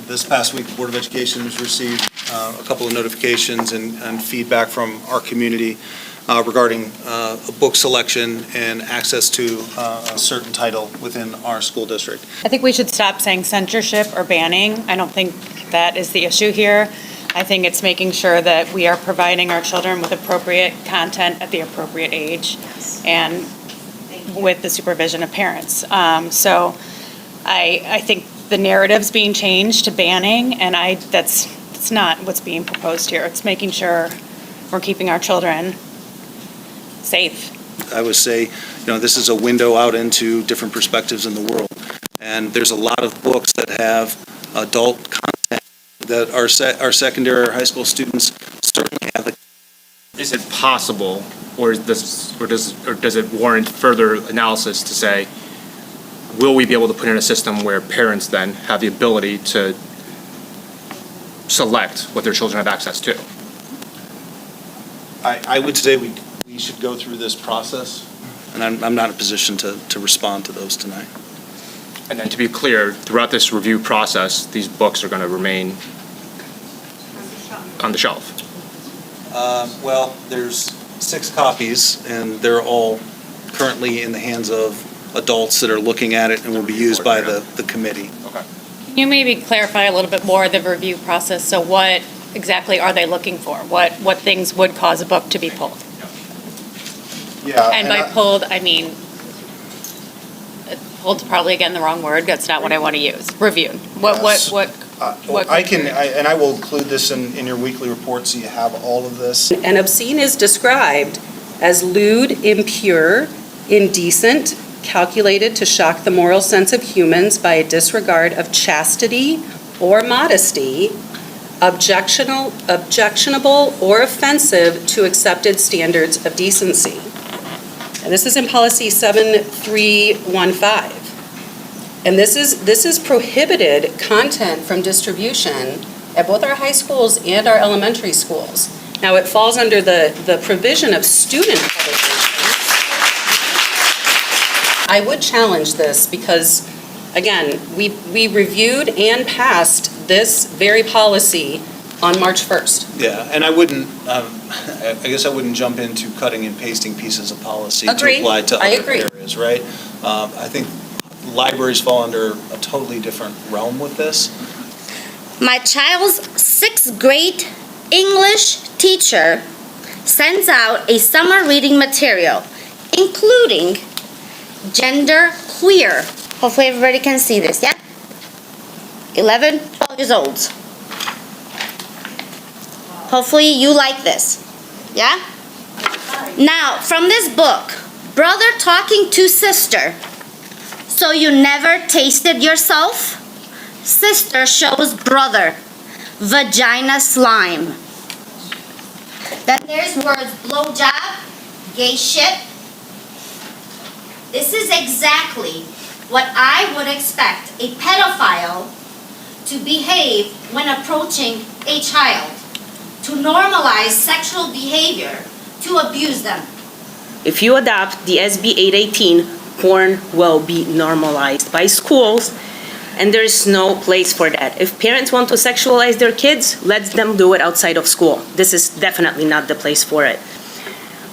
This past week, the Board of Education has received a couple of notifications and feedback from our community regarding a book selection and access to a certain title within our school district. I think we should stop saying censorship or banning. I don't think that is the issue here. I think it's making sure that we are providing our children with appropriate content at the appropriate age and with the supervision of parents. So I think the narrative's being changed to banning, and that's not what's being proposed here. It's making sure we're keeping our children safe. I would say, this is a window out into different perspectives in the world. And there's a lot of books that have adult content that our secondary or high school students certainly have. Is it possible, or does it warrant further analysis to say, will we be able to put in a system where parents then have the ability to select what their children have access to? I would say we should go through this process, and I'm not in a position to respond to those tonight. And then to be clear, throughout this review process, these books are going to remain on the shelf. Well, there's 6 copies, and they're all currently in the hands of adults that are looking at it and will be used by the committee. Okay. Can you maybe clarify a little bit more the review process? So what exactly are they looking for? What things would cause a book to be pulled? Yeah. And by pulled, I mean, pulled's probably, again, the wrong word. That's not what I want to use. Reviewed. What I will include this in your weekly report so you have all of this. And obscene is described as lewd, impure, indecent, calculated to shock the moral sense of humans by a disregard of chastity or modesty, objectionable or offensive to accepted standards of decency. And this is in policy 7315. And this is prohibited content from distribution at both our high schools and our elementary schools. Now, it falls under the provision of student publication. I would challenge this because, again, we reviewed and passed this very policy on March 1st. Yeah, and I wouldn't, I guess I wouldn't jump into cutting and pasting pieces of policy to apply to other areas, right? I think libraries fall under a totally different realm with this. My child's 6th grade English teacher sends out a summer reading material, including gender queer. Hopefully everybody can see this, yeah? 11, 12 years old. Hopefully you like this, yeah? Now, from this book, brother talking to sister. So you never tasted yourself? Sister shows brother. Vagina slime. Then there's words blowjob, gay shit. This is exactly what I would expect a pedophile to behave when approaching a child. To normalize sexual behavior, to abuse them. If you adopt the SB 818, porn will be normalized by schools, and there is no place for that. If parents want to sexualize their kids, let them do it outside of school. This is definitely not the place for it.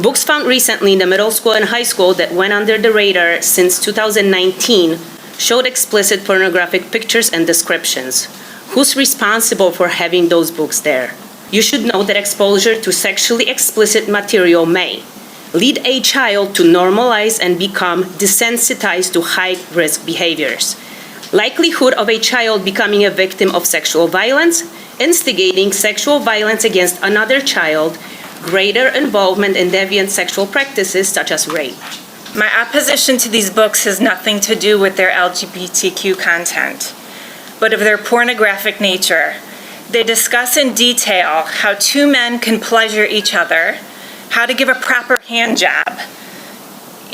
Books found recently in the middle school and high school that went under the radar since 2019 showed explicit pornographic pictures and descriptions. Who's responsible for having those books there? You should know that exposure to sexually explicit material may lead a child to normalize and become desensitized to high-risk behaviors. Likelihood of a child becoming a victim of sexual violence, instigating sexual violence against another child, greater involvement in deviant sexual practices such as rape. My opposition to these books has nothing to do with their LGBTQ content, but of their pornographic nature. They discuss in detail how 2 men can pleasure each other, how to give a proper hand job,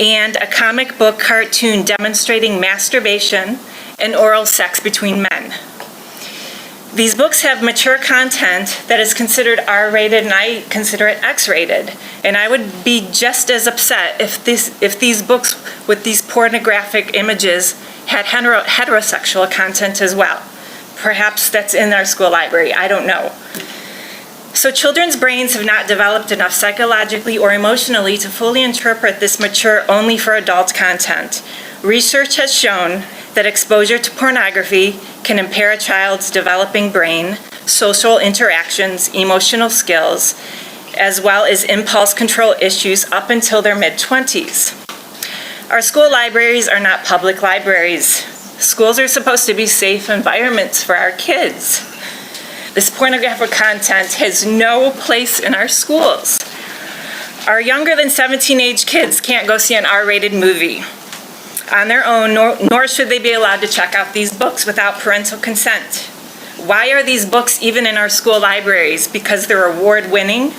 and a comic book cartoon demonstrating masturbation and oral sex between men. These books have mature content that is considered R-rated, and I consider it X-rated. And I would be just as upset if these books with these pornographic images had heterosexual content as well. Perhaps that's in our school library, I don't know. So children's brains have not developed enough psychologically or emotionally to fully interpret this mature only for adult content. Research has shown that exposure to pornography can impair a child's developing brain, social interactions, emotional skills, as well as impulse control issues up until their mid-20s. Our school libraries are not public libraries. Schools are supposed to be safe environments for our kids. This pornographic content has no place in our schools. Our younger than 17 age kids can't go see an R-rated movie on their own, nor should they be allowed to check out these books without parental consent. Why are these books even in our school libraries? Because they're award-winning?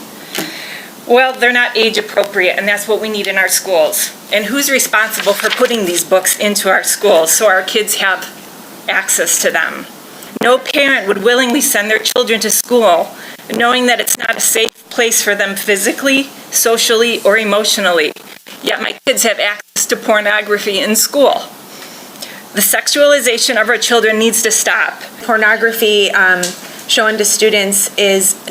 Well, they're not age appropriate, and that's what we need in our schools. And who's responsible for putting these books into our schools so our kids have access to them? No parent would willingly send their children to school knowing that it's not a safe place for them physically, socially, or emotionally. Yet my kids have access to pornography in school. The sexualization of our children needs to stop. Pornography shown to students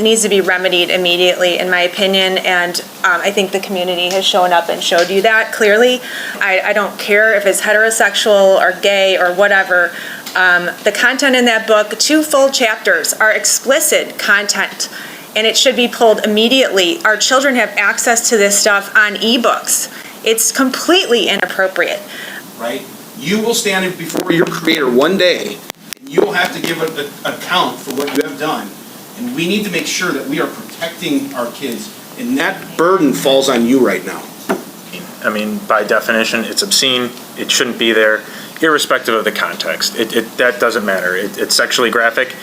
needs to be remedied immediately, in my opinion, and I think the community has shown up and showed you that clearly. I don't care if it's heterosexual or gay or whatever. The content in that book, 2 full chapters, are explicit content, and it should be pulled immediately. Our children have access to this stuff on ebooks. It's completely inappropriate. Right? You will stand before your Creator one day, and you will have to give an account for what you have done. And we need to make sure that we are protecting our kids, and that burden falls on you right now. I mean, by definition, it's obscene. It shouldn't be there, irrespective of the context. That doesn't matter. It's sexually graphic.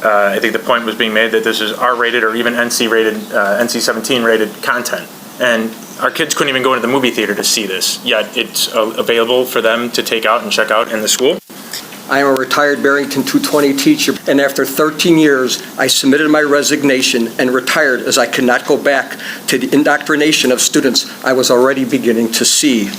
I think the point was being made that this is R-rated or even NC-17 rated content. And our kids couldn't even go into the movie theater to see this, yet it's available for them to take out and check out in the school. I am a retired Barrington 220 teacher, and after 13 years, I submitted my resignation and retired as I could not go back to the indoctrination of students I was already beginning to see.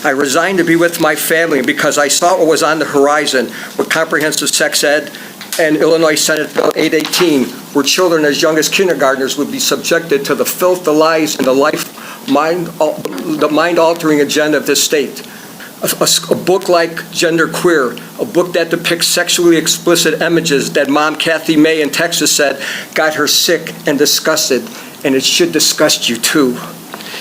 I resigned to be with my family because I saw what was on the horizon with comprehensive sex ed and Illinois Senate Bill 818, where children as young as kindergartners would be subjected to the filth, the lies, and the mind-altering agenda of this state. A book like Genderqueer, a book that depicts sexually explicit images that Mom Kathy May in Texas said got her sick and disgusted, and it should disgust you too.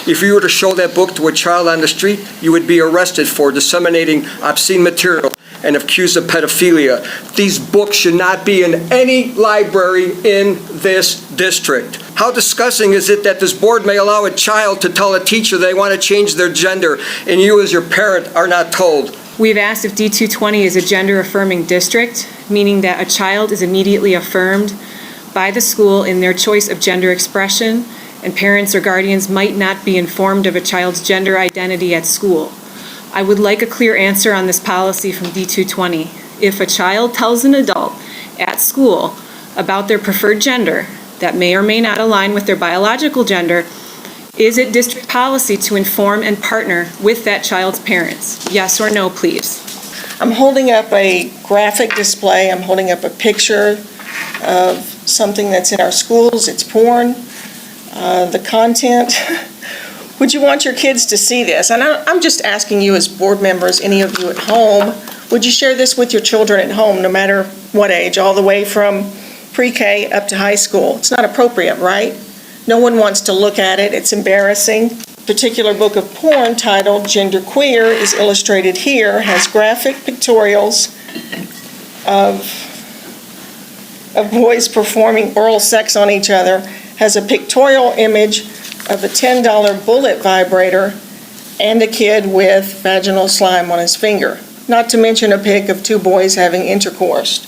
If you were to show that book to a child on the street, you would be arrested for disseminating obscene material and accused of pedophilia. These books should not be in any library in this district. How disgusting is it that this board may allow a child to tell a teacher they want to change their gender, and you as your parent are not told? We've asked if D220 is a gender-affirming district, meaning that a child is immediately affirmed by the school in their choice of gender expression, and parents or guardians might not be informed of a child's gender identity at school. I would like a clear answer on this policy from D220. If a child tells an adult at school about their preferred gender that may or may not align with their biological gender, is it district policy to inform and partner with that child's parents? Yes or no, please? I'm holding up a graphic display. I'm holding up a picture of something that's in our schools. It's porn. The content. Would you want your kids to see this? And I'm just asking you as board members, any of you at home, would you share this with your children at home, no matter what age, all the way from pre-K up to high school? It's not appropriate, right? No one wants to look at it. It's embarrassing. A particular book of porn titled Genderqueer is illustrated here, has graphic pictorials of boys performing oral sex on each other, has a pictorial image of a $10 bullet vibrator and a kid with vaginal slime on his finger, not to mention a pic of 2 boys having intercourse.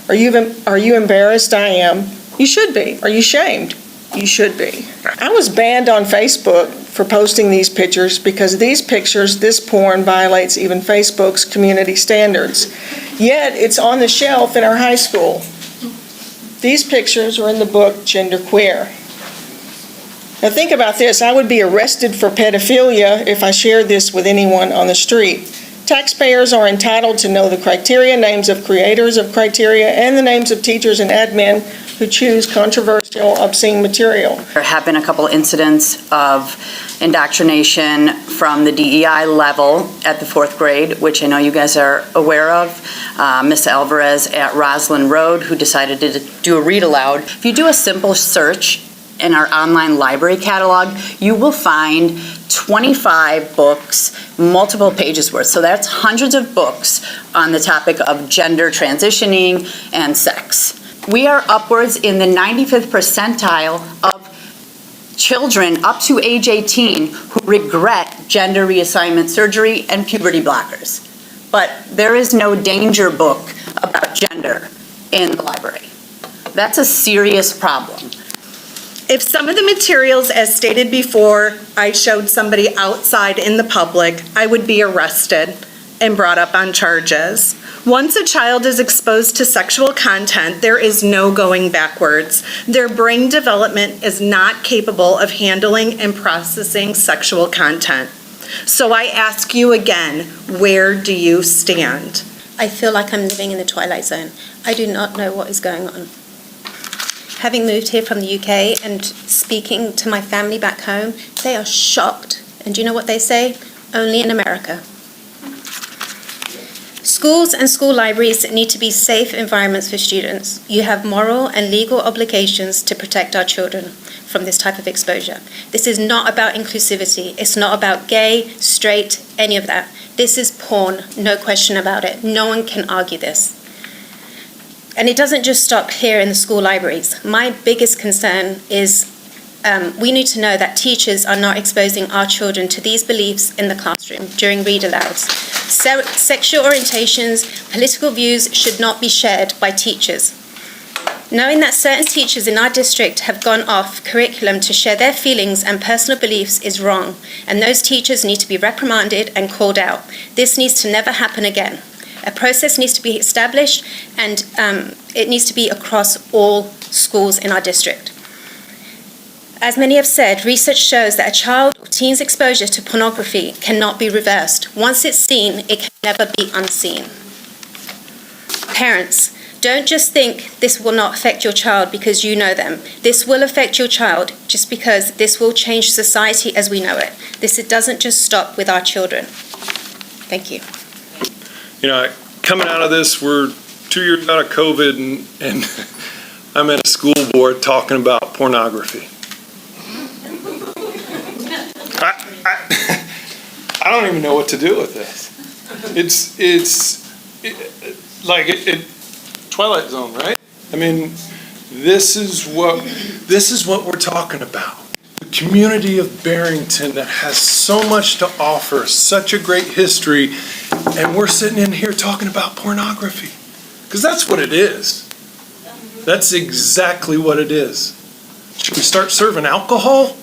Are you embarrassed? I am. You should be. Are you shamed? You should be. I was banned on Facebook for posting these pictures because these pictures, this porn violates even Facebook's community standards. Yet it's on the shelf in our high school. These pictures are in the book Genderqueer. Now think about this. I would be arrested for pedophilia if I shared this with anyone on the street. Taxpayers are entitled to know the criteria, names of creators of criteria, and the names of teachers and admin who choose controversial, obscene material. There have been a couple incidents of indoctrination from the DEI level at the 4th grade, which I know you guys are aware of. Ms. Alvarez at Roslyn Road, who decided to do a read aloud. If you do a simple search in our online library catalog, you will find 25 books, multiple pages worth. So that's hundreds of books on the topic of gender transitioning and sex. We are upwards in the 95th percentile of children up to age 18 who regret gender reassignment surgery and puberty blockers. But there is no danger book about gender in the library. That's a serious problem. If some of the materials, as stated before, I showed somebody outside in the public, I would be arrested and brought up on charges. Once a child is exposed to sexual content, there is no going backwards. Their brain development is not capable of handling and processing sexual content. So I ask you again, where do you stand? I feel like I'm living in the twilight zone. I do not know what is going on. Having moved here from the UK and speaking to my family back home, they are shocked. And do you know what they say? Only in America. Schools and school libraries need to be safe environments for students. You have moral and legal obligations to protect our children from this type of exposure. This is not about inclusivity. It's not about gay, straight, any of that. This is porn, no question about it. No one can argue this. And it doesn't just stop here in the school libraries. My biggest concern is we need to know that teachers are not exposing our children to these beliefs in the classroom during read alouds. Sexual orientations, political views should not be shared by teachers. Knowing that certain teachers in our district have gone off curriculum to share their feelings and personal beliefs is wrong, and those teachers need to be reprimanded and called out. This needs to never happen again. A process needs to be established, and it needs to be across all schools in our district. As many have said, research shows that a child or teen's exposure to pornography cannot be reversed. Once it's seen, it can never be unseen. Parents, don't just think this will not affect your child because you know them. This will affect your child just because this will change society as we know it. It doesn't just stop with our children. Thank you. You know, coming out of this, we're 2 years out of COVID, and I'm at a school board talking about pornography. I don't even know what to do with this. It's like Twilight Zone, right? I mean, this is what we're talking about. The community of Barrington that has so much to offer, such a great history, and we're sitting in here talking about pornography. Because that's what it is. That's exactly what it is. Should we start serving alcohol?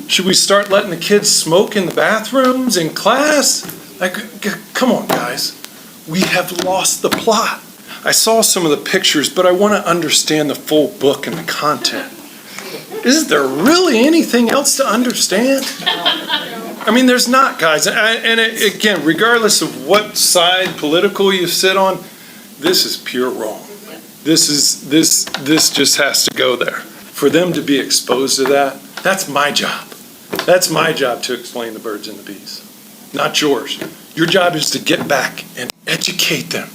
Should we start letting the kids smoke in the bathrooms, in class? Like, come on, guys. We have lost the plot. I saw some of the pictures, but I want to understand the full book and the content. Is there really anything else to understand? I mean, there's not, guys. Again, regardless of what side political you sit on, this is pure wrong. This just has to go there. For them to be exposed to that, that's my job. That's my job to explain the birds and the bees, not yours. Your job is to get back and educate them.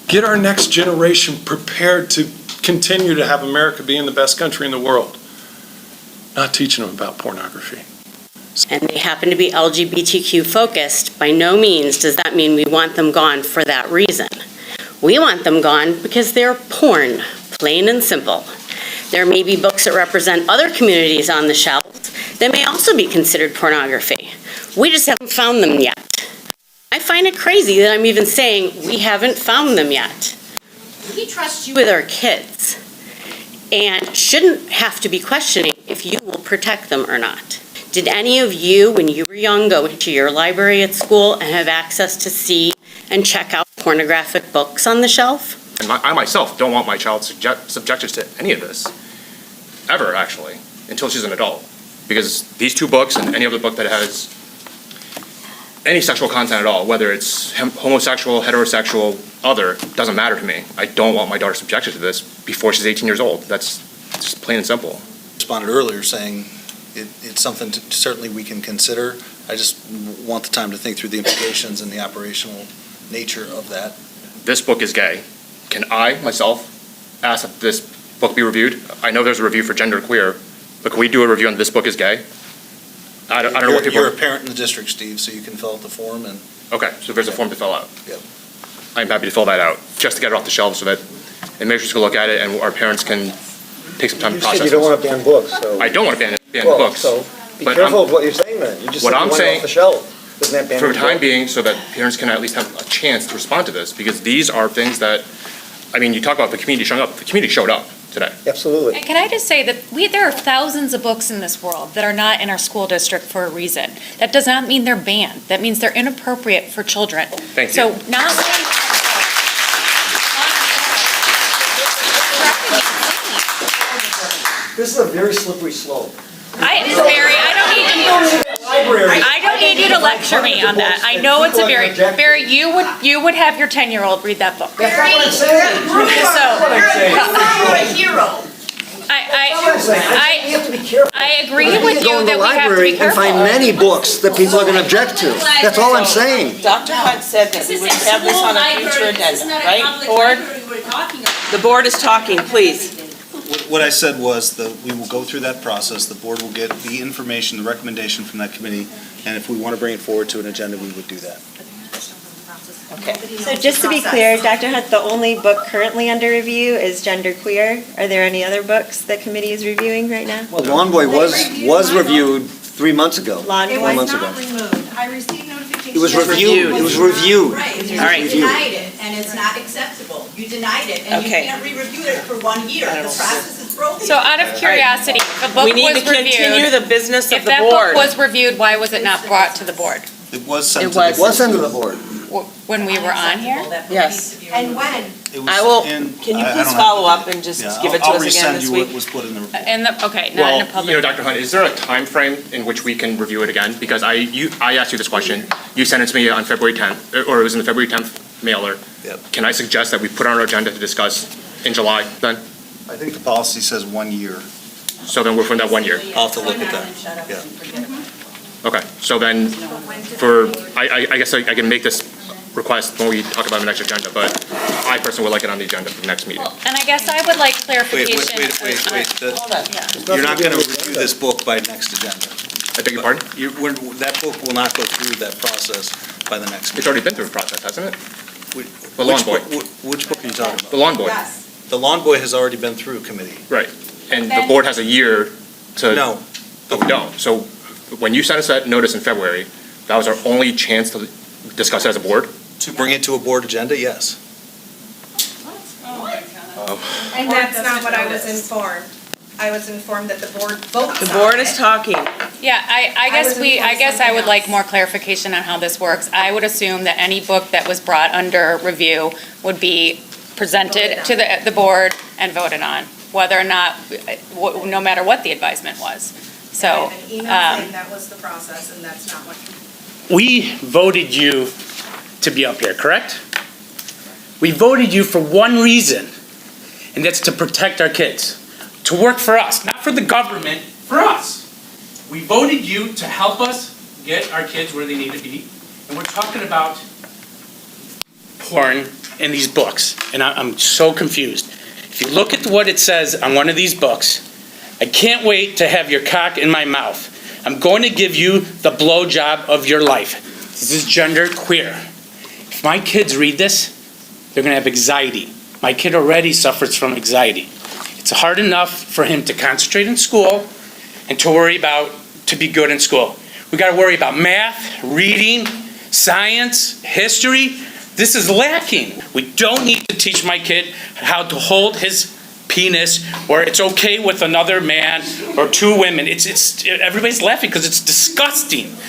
Get our next generation prepared to continue to have America being the best country in the world. Not teaching them about pornography. And they happen to be LGBTQ focused, by no means does that mean we want them gone for that reason. We want them gone because they're porn, plain and simple. There may be books that represent other communities on the shelves that may also be considered pornography. We just haven't found them yet. I find it crazy that I'm even saying we haven't found them yet. We trust you with our kids and shouldn't have to be questioning if you will protect them or not. Did any of you, when you were young, go into your library at school and have access to see and check out pornographic books on the shelf? And I myself don't want my child subjected to any of this, ever actually, until she's an adult. Because these two books and any other book that has any sexual content at all, whether it's homosexual, heterosexual, other, doesn't matter to me. I don't want my daughter subjected to this before she's 18 years old. That's just plain and simple. Responded earlier saying it's something certainly we can consider. I just want the time to think through the implications and the operational nature of that. This book is gay. Can I, myself, ask that this book be reviewed? I know there's a review for gender queer, but can we do a review on this book is gay? I don't know what people... You're a parent in the district, Steve, so you can fill out the form and... Okay, so there's a form to fill out. Yep. I'm happy to fill that out, just to get it off the shelves so that administrators can look at it and our parents can take some time to process it. You said you don't want to ban books, so... I don't want to ban Well, books. so be but careful of what you're saying then. You just what said you I'm want it saying- off the shelf. Doesn't that ban For the the time book? being, so that parents can at least have a chance to respond to this, because these are things that, I mean, you talk about the community showing up. The community showed up today. Absolutely. And can I just say that there are thousands of books in this world that are not in our school district for a reason. That does not mean they're banned. That means they're inappropriate for children. Thank you. So not This is a very slippery slope. I don't need you to lecture me on that. I know it's a Barry, you would have your 10-year-old read that book. That's not what I'm saying. So, a hero. I agree with you that we have to be and find careful. many books that people are going to object to. That's all I'm saying. Dr. Hunt said that we would have this on a future agenda, right? Board? The board is talking, please. What I said was that we will go through that process, the board will get the information, the recommendation from that committee, and if we want to bring it forward to an agenda, we would do that. Okay. So just to be clear, Dr. Hunt, the only book currently under review is Gender Queer. Are there any other books the committee is reviewing right now? Well, Lawn Boy was reviewed 3 months ago. Lawn Four Boy? months ago. removed. I received notification. It was reviewed. It was reviewed. Right, It was you reviewed. denied it, and it's not acceptable. You denied it, and you Okay. can't re-review it for 1 year. The process is broken. So out of curiosity, if a book We need was to continue reviewed, the business of if the that board. book was reviewed, why was it not brought to the board It was sent It to the was. It was sent to the board. when we were on here? Yes. And when? It was I will, in- can you I please don't have- follow up and just Yeah, give it to I'll us again resend this you week? what was put in the report. Okay, not in a Well, public. Dr. Hunt, is there a time frame in which we can review it again? Because I asked you this question. You sent it to me on February 10th, or it was in the February 10th mailer. Yep. Can I suggest that we put on our agenda to discuss in July then? I think the policy says 1 year. So then we're from that 1 year. I'll have to look at that. Yeah. Okay, so then I guess I can make this request when we talk about the next agenda, but I personally would like it on the agenda for the next meeting. And I guess I would like Wait. clarification. You're not going to review this book by next agenda. I beg your pardon? That book will not go through that process by the next meeting. It's already been through the process, hasn't it? The Which Lawn Boy. book- Which book are you talking about? The Lawn Boy. The Lawn Boy has already been through committee. Right. And the board has a year to. No. But we don't. So when you sent us that notice in February, that was our only chance to discuss it as a board? To bring it to a board agenda, yes. And that's not what I was informed. I was informed that the board votes The board is talking. Yeah, I guess I would like more clarification on how this works. I would assume that any book that was brought under review would be presented to the board and voted on, whether or not, no matter what the advisement was. So, An email saying that was the process, and that's not what. We voted you to be up here, correct? We voted you for one reason, and that's to protect our kids, to work for us, not for the government, for us. We voted you to help us get our kids where they need to be, and we're talking about porn in these books, and I'm so confused. If you look at what it says on one of these books, I can't wait to have your cock in my mouth. I'm going to give you the blowjob of your life. This is gender queer. If my kids read this, they're going to have anxiety. My kid already suffers from anxiety. It's hard enough for him to concentrate in school and to be good in school. We got to worry about math, reading, science, history. This is lacking. We don't need to teach my kid how to hold his penis, or it's okay with another man or two women. It's everybody's laughing because it's disgusting.